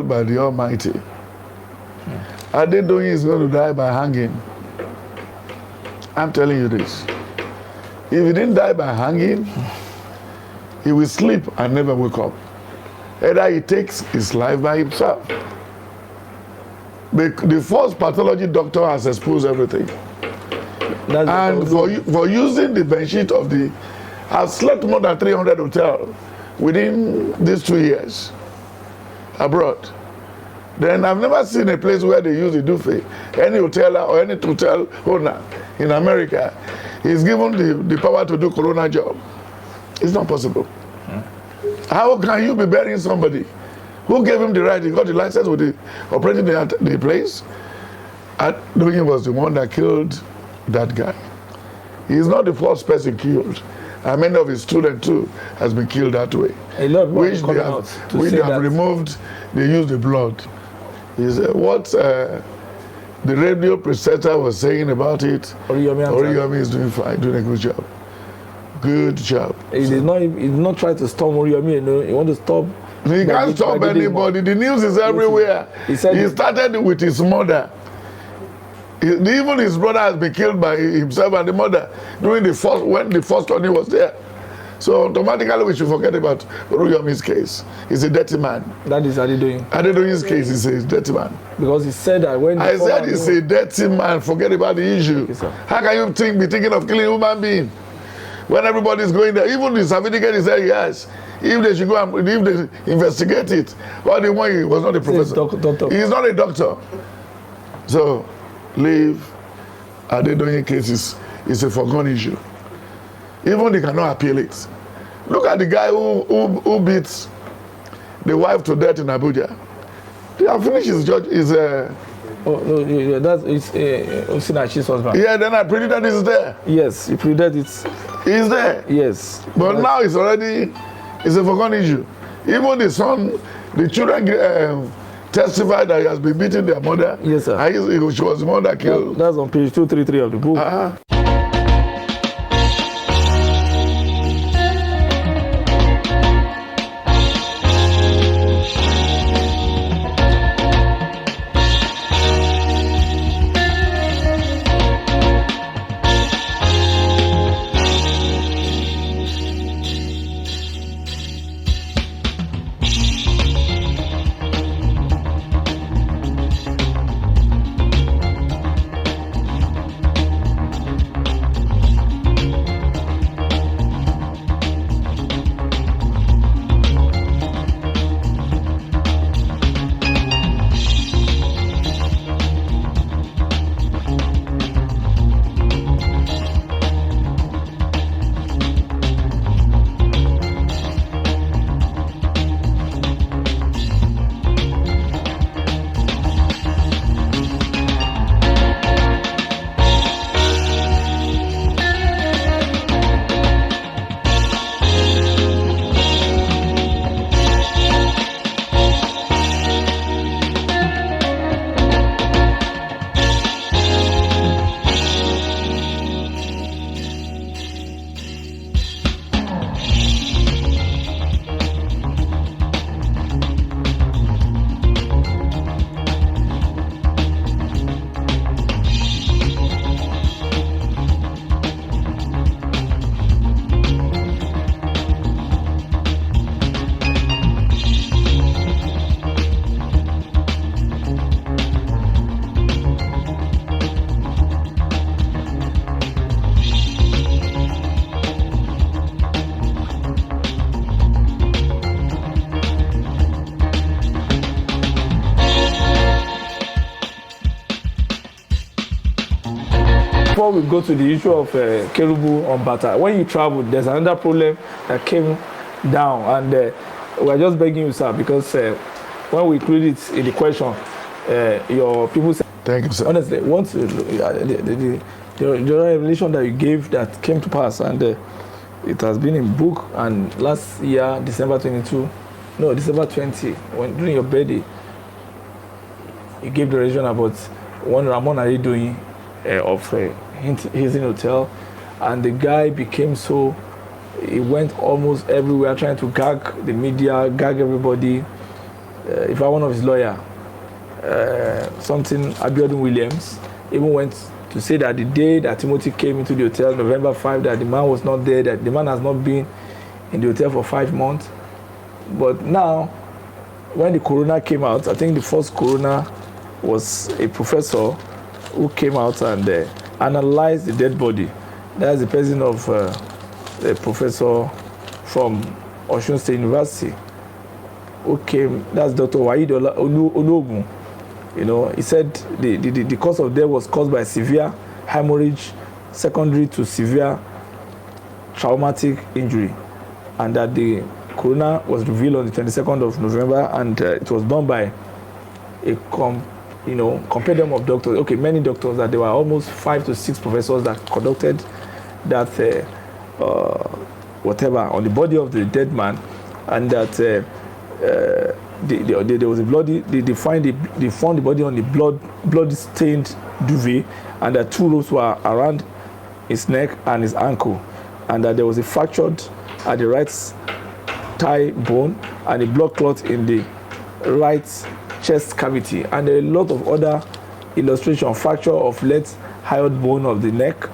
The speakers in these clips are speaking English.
by the Almighty. Adedoyin is going to die by hanging. I'm telling you this. If he didn't die by hanging, he will sleep and never wake up. Either he takes his life by himself. The first pathology doctor has exposed everything. And for using the bedsheet of the... I've slept more than 300 hotels within these 2 years abroad. Then I've never seen a place where they use the duvet. Any hoteler or any hotel owner in America is given the power to do corona job. It's not possible. How can you be burying somebody? Who gave him the right? He got the license with the operating the place. Adedoyin was the one that killed that guy. He's not the first person killed. And many of his students too has been killed that way. A lot of which they have removed, they use the blood. Is what the radio presenter was saying about it. Oriyomi is doing fine, doing a good job. Good job. He did not try to stop Oriyomi. You know, he want to stop. He can't stop anybody. The news is everywhere. He started with his mother. Even his brother has been killed by himself and the mother during when the first one was there. So automatically we should forget about Oriyomi's case. He's a dirty man. That is Adedoyin. Adedoyin's case is a dirty man. Because he said that when I said he's a dirty man. Forget about the issue. Yes, how can you be thinking of killing a human being when everybody's going there? Even the certificate is there. Yes. If they should go and if they investigate it, well, the one he was not a professor. He's not a doctor. So leave Adedoyin case is a forgone issue. Even they cannot appeal it. Look at the guy who beats the wife to death in Abuja. They have finished his judge. That's Osinachi's husband. Yeah, then I predict that it's there. Yes, you predict it. It's there. Yes. But now it's a forgone issue. Even the son, the children testified that he has been beating their mother. Yes, sir. She was the one that killed. That's on page 233 of the book. Before we go to the issue of Kerubu on Bata, when you travel, there's another problem that came down, and we're just begging you, sir, because when we include it in the question, your people say, thank you, sir. Honestly, once the revelation that you gave that came to pass, and it has been in book, and last year, December 20, during your birthday, you gave the revelation about one Rahman Adedoyin of Hilton Hotel, and the guy became so, he went almost everywhere trying to gag the media, gag everybody. if I one of his lawyer, something Adedoyin Williams, even went to say that the day that Timothy came into the hotel, November 5, that the man was not there, that the man has not been in the hotel for 5 months. But now, when the coroner came out, I think the first coroner was a professor who came out and analyzed the dead body. That's the person of a professor from Osun State University who came. That's Dr. Waheed Ologun. You know, he said the cause of death was caused by severe hemorrhage secondary to severe traumatic injury, and that the coroner was revealed on the 22nd of November, and it was done by a compendium of doctors. Okay, many doctors, that there were almost 5 to 6 professors that conducted that whatever on the body of the dead man, and that there was a bloody. They found the body on the blood-stained duvet, and that 2 ropes were around his neck and his ankle, and that there was a fractured at the right thigh bone and a blood clot in the right chest cavity, and a lot of other illustration, fracture of left hyoid bone of the neck.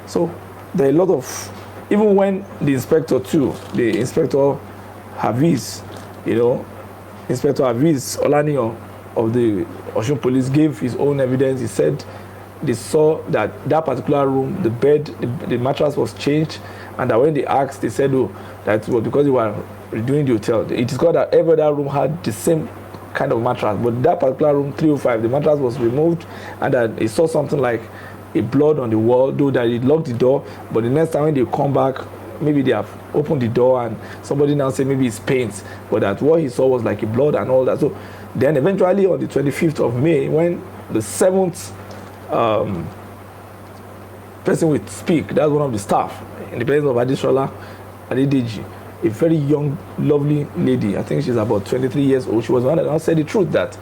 So there are a lot of, even when the inspector Hafiz, Inspector Hafiz Olaniyan of the Osun Police gave his own evidence. He said they saw that particular room, the bed, the mattress was changed, and that when they asked, they said, oh, that was because they were redoing the hotel. It is called that every other room had the same kind of mattress, but that particular room 305, the mattress was removed, and that they saw something like a blood on the wall, though that it locked the door. But the next time when they come back, maybe they have opened the door and somebody now say maybe it's paint, but that what he saw was like a blood and all that. So then eventually on the 25th of May, when the 7th person would speak, that's one of the staff in the presence of Adesola Adedeji, a very young, lovely lady. I think she's about 23 years old. She was the one that said the truth, that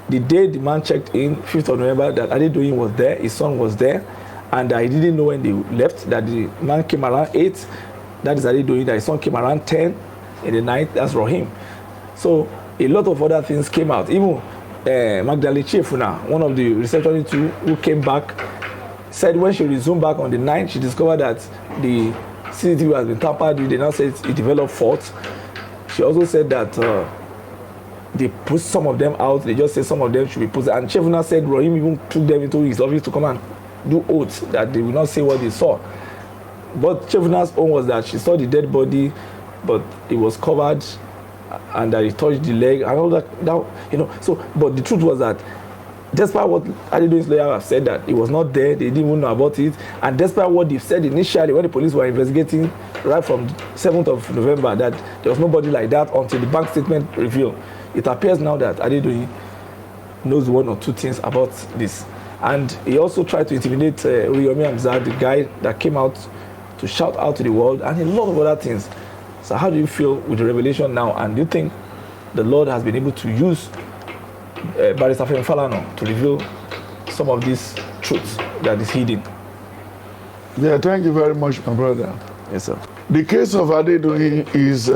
the day the man checked in, 5th of November, that Adedoyin was there, his son was there, and he didn't know when they left, that the man came around 8, that is Adedoyin, that his son came around 10 in the night, that's Rahim. So a lot of other things came out. Even Magdalene Chefuna, one of the receptionists who came back, said when she resumed back on the 9th, she discovered that the CCTV has been tampered with. They now said it developed faults. She also said that they put some of them out. They just said some of them should be put. And Chefuna said Rahim even took them into his office to come and do oaths that they will not say what they saw. But Chefuna's own was that she saw the dead body, but it was covered, and that he touched the leg and all that. So, but the truth was that despite what Adedoyin's lawyer have said, that it was not there, they didn't even know about it, and despite what they said initially when the police were investigating right from 7th of November, that there was nobody like that until the bank statement revealed, it appears now that Adedoyin knows 1 or 2 things about this. And he also tried to intimidate Uriyomi Hamzat, the guy that came out to shout out to the world, and a lot of other things. So how do you feel with the revelation now? And do you think the Lord has been able to use Barrister Femi Falana to reveal some of these truths that is hidden? Yeah, thank you very much, my brother. Yes, sir. The case of Adedoyin is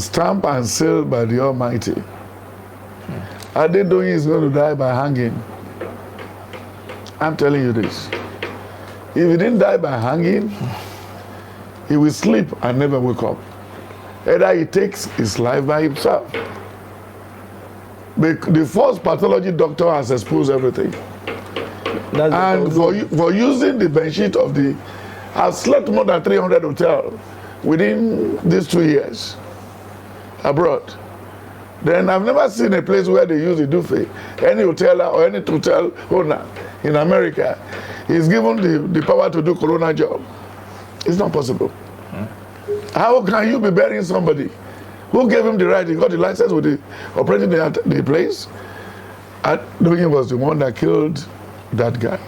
stamped and sealed by the Almighty. Adedoyin is going to die by hanging. I'm telling you this. If he didn't die by hanging, he will sleep and never wake up. Either he takes his life by himself. The first pathology doctor has exposed everything. And for using the bedsheet of I've slept more than 300 hotels within these 2 years abroad. Then I've never seen a place where they use the duvet. Any hoteler or any hotel owner in America is given the power to do corona job. It's not possible. How can you be burying somebody? Who gave him the right? He got the license with operating the place. Adedoyin was the one that killed that guy.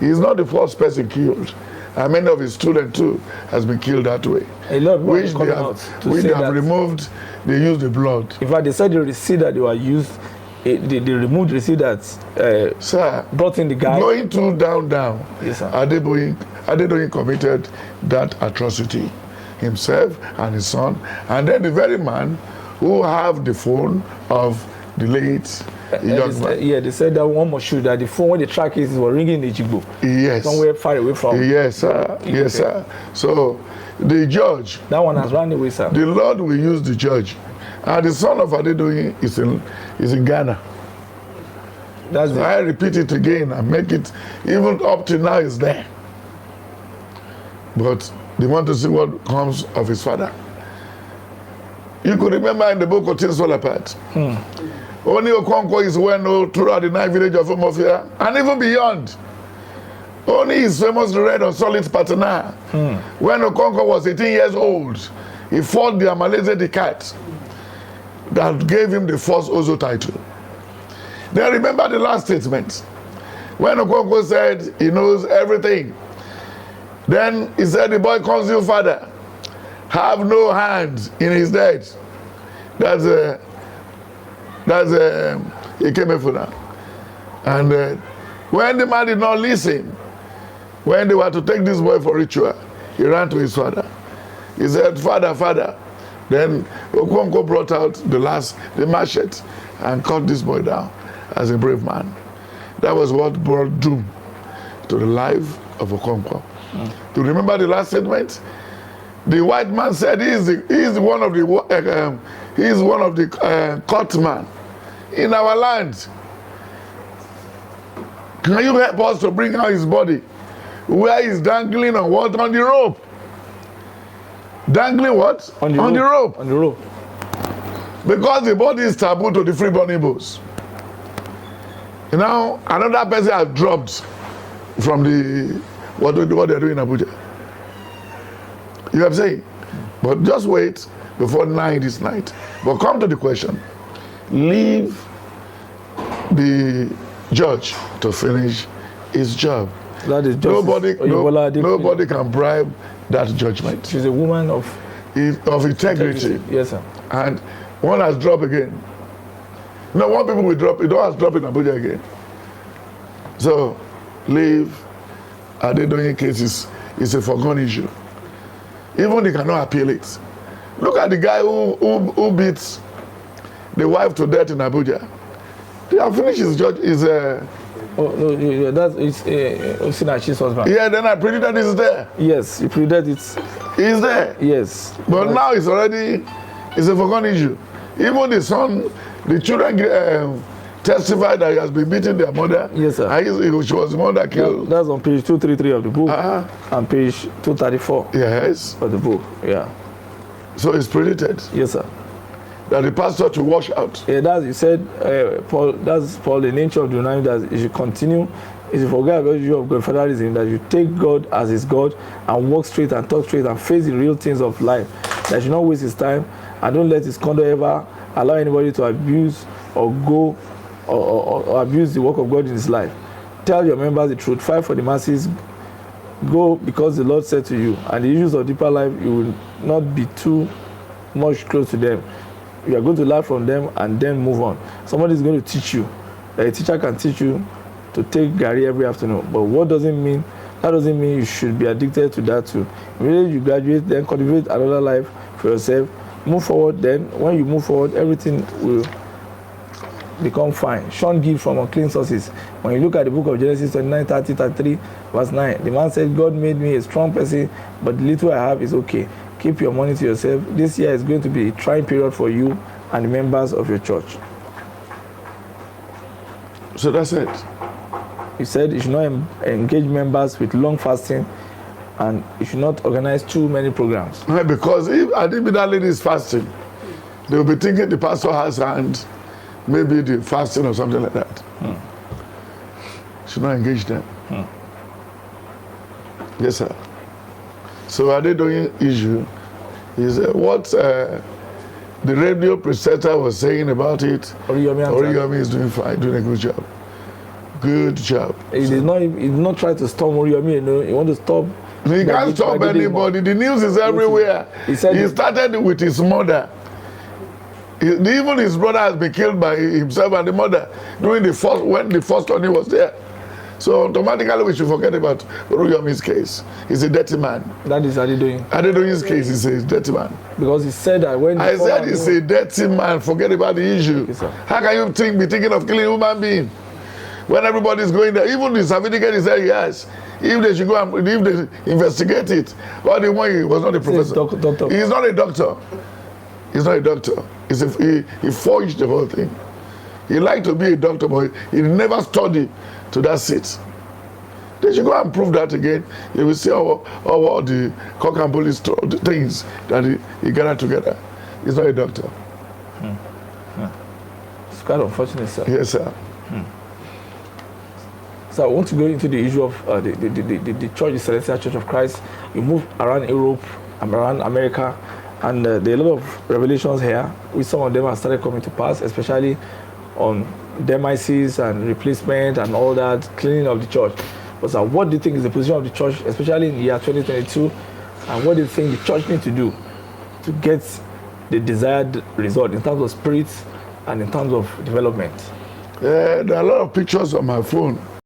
He's not the first person killed. And many of his students too has been killed that way. A lot of which they have removed, they use the blood. In fact, they said the receipt that they were used, they removed the receipt that brought in the guy. Going to down. Yes, sir. Adedoyin committed that atrocity himself and his son, and then the very man who have the phone of the late young man. Yeah, they said that one must shoot that the phone when the track is was ringing in Ejigbo. Yes. Somewhere far away from. Yes, sir. Yes, sir. So the judge. That one has run away, sir. The Lord will use the judge. And the son of Adedoyin is in Ghana. That's so I repeat it again and make it, even up to now, is there. But they want to see what comes of his father. You could remember in the book of Things Fall Apart. Only Okonkwo is well known throughout the 9 village of Umofia and even beyond. Only his famous Red or Solid partner. When Okonkwo was 18 years old, he fought the Amaleze the cat that gave him the first Ozo title. Then remember the last statement. When Okonkwo said he knows everything, then he said, the boy calls you father. Have no hand in his death. That's Ikemefuna. And when the man did not listen, when they were to take this boy for ritual, he ran to his father. He said, Father, Father. Then Okonkwo brought out the machete and cut this boy down as a brave man. That was what brought doom to the life of Okonkwo. To remember the last statement, the white man said he is one of the courtmen in our land. Can you help us to bring out his body? Where he's dangling on what? On the rope. Dangling what? On the rope. On the rope. Because the body is taboo to the freeborn Igbos. Now another person has dropped from the what they're doing in Abuja. You have said, but just wait before 9 this night. But come to the question. Leave the judge to finish his job. That is nobody can bribe that judgment. She's a woman of integrity. Yes, sir. And one has dropped again. No, one people will drop. It don't has dropped in Abuja again. So leave Adedoyin cases is a foregone issue. Even they cannot appeal it. Look at the guy who beats the wife to death in Abuja. They have finished his judge. That's Osinachi's husband. Yeah, then I predicted it's there. Yes, you predicted it. It's there. Yes. But now it's a foregone issue. Even the son, the children testified that he has been beating their mother. Yes, sir. And she was the mother killed. That's on page 233 of the book. And page 234. Yes. Of the book. Yeah. So it's predicted. Yes, sir. That the pastor to wash out. Yeah, that's, you said, Paul, that's Paul, the nature of the united, that you should continue, if you forget about the issue of Godfatherism, that you take God as his God and walk straight and talk straight and face the real things of life. That you should not waste his time and don't let his conduct ever allow anybody to abuse or go or abuse the work of God in his life. Tell your members the truth, fight for the masses, go because the Lord said to you, and the issues of deeper life, you will not be too much close to them. You are going to learn from them and then move on. Somebody is going to teach you. A teacher can teach you to take Gary every afternoon. But that doesn't mean you should be addicted to that too. Immediately you graduate, then cultivate another life for yourself. Move forward, then when you move forward, everything will become fine. Shun gift from unclean sources. When you look at the book of Genesis 29, 30, 33, verse 9, the man said, God made me a strong person, but the little I have is okay. Keep your money to yourself. This year is going to be a trying period for you and the members of your church. So that's it. He said you should not engage members with long fasting and you should not organize too many programs. No, because if that lady is fasting, they will be thinking the pastor has hand, maybe the fasting or something like that. Should not engage them. Yes, sir. So Adedoyin issue is what the radio presenter was saying about it. Oriyomi is doing fine, doing a good job. Good job. He did not try to stop Oriyomi. You know, he want to stop. He can't stop anybody. The news is everywhere. He started with his mother. Even his brother has been killed by himself and the mother during when the first one was there. So automatically we should forget about Oroyomi's case. He's a dirty man. That is Adedoyin. Adedoyin's case is a dirty man. Because he said that when I said he's a dirty man. Forget about the issue. Okay, how can you be thinking of killing a human being when everybody's going there? Even the certificate he said yes. If they should go and if they investigate it, but the one he was not a professor. Doctor. He's not a doctor. He's not a doctor. He forged the whole thing. He liked to be a doctor, but he never studied to that seat. They should go and prove that again. You will see all the cock and police things that he gathered together. He's not a doctor. It's quite unfortunate, sir. Yes, sir. So I want to go into the issue of the church, the Celestial Church of Christ. You move around Europe, around America, and there are a lot of revelations here, which some of them have started coming to pass, especially on demises and replacement and all that, cleaning of the church. But sir, what do you think is the position of the church, especially in the year 2022, and what do you think the church needs to do to get the desired result in terms of spirit and in terms of development? There are a lot of pictures on my phone